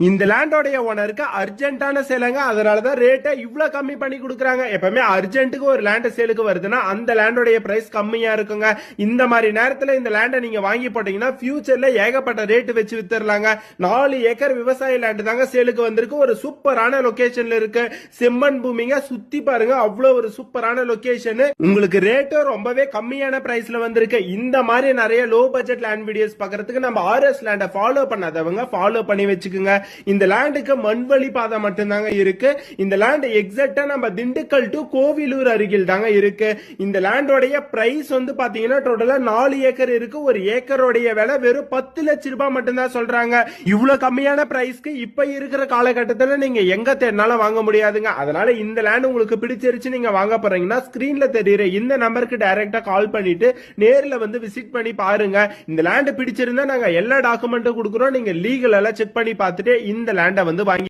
இந்த லேண்டோடைய ஓனருக்கு அர்ஜென்டான சேலுங்க, அதனாலதான் ரேட்டை இவ்வளவு கம்மி பண்ணி கொடுக்குறாங்க. எப்பவுமே அர்ஜென்ட்டுக்கு ஒரு லேண்ட் சேலுக்கு வருதுன்னா அந்த லேண்டோடைய பிரைஸ் கம்மியா இருக்குங்க. இந்த மாதிரி நேரத்துல இந்த லேண்டை நீங்க வாங்கி போட்டீங்கன்னா ஃபியூச்சர்ல ஏகப்பட்ட ரேட் வச்சு வித்துறலாங்க. 4 ஏக்கர் விவசாய லேண்ட் தாங்க சேலுக்கு வந்திருக்கு. ஒரு சூப்பரான லொகேஷன்ல இருக்கு. செம்மண் பூமிங்க, சுத்தி பாருங்க, அவ்வளவு ஒரு சூப்பரான லொகேஷன். உங்களுக்கு ரேட்டும் ரொம்பவே கம்மியான பிரைஸ்ல வந்திருக்கு. இந்த மாதிரி நிறைய லோ பட்ஜெட் லேண்ட் வீடியோஸ் பாக்குறதுக்கு நம்ம ஆர்எஸ் லேண்டை ஃபாலோ பண்ணாதவங்க ஃபாலோ பண்ணி வச்சுக்கோங்க. இந்த லேண்டுக்கு மண்வழி பாதை மட்டும்தாங்க இருக்கு. இந்த லேண்ட் எக்ஸாக்டா நம்ம திண்டுக்கல் டு கோவிலூர் அருகில் தாங்க இருக்கு. இந்த லேண்டோடைய பிரைஸ் வந்து பாத்தீங்கன்னா டோட்டலா 4 ஏக்கர் இருக்கு. ஒரு ஏக்கரோடைய விலை வெறும் 10 லட்சம் ரூபாய் மட்டும்தான் சொல்றாங்க. இவ்வளவு கம்மியான பிரைஸ்க்கு இப்ப இருக்கிற காலகட்டத்தில் நீங்க எங்க தேடினாலும் வாங்க முடியாதுங்க. அதனால இந்த லேண்ட் உங்களுக்கு பிடிச்சிருச்சு, நீங்க வாங்க போறீங்கன்னா ஸ்கிரீன்ல தெரியுற இந்த நம்பருக்கு டைரக்டா கால் பண்ணிட்டு நேர்ல வந்து விசிட் பண்ணி பாருங்க. இந்த லேண்ட் பிடிச்சிருந்தா நாங்க எல்லா டாக்குமெண்ட்டும் கொடுக்குறோம். நீங்க லீகல் எல்லாம் செக் பண்ணி பார்த்துட்டு இந்த லேண்டை வந்து வாங்கி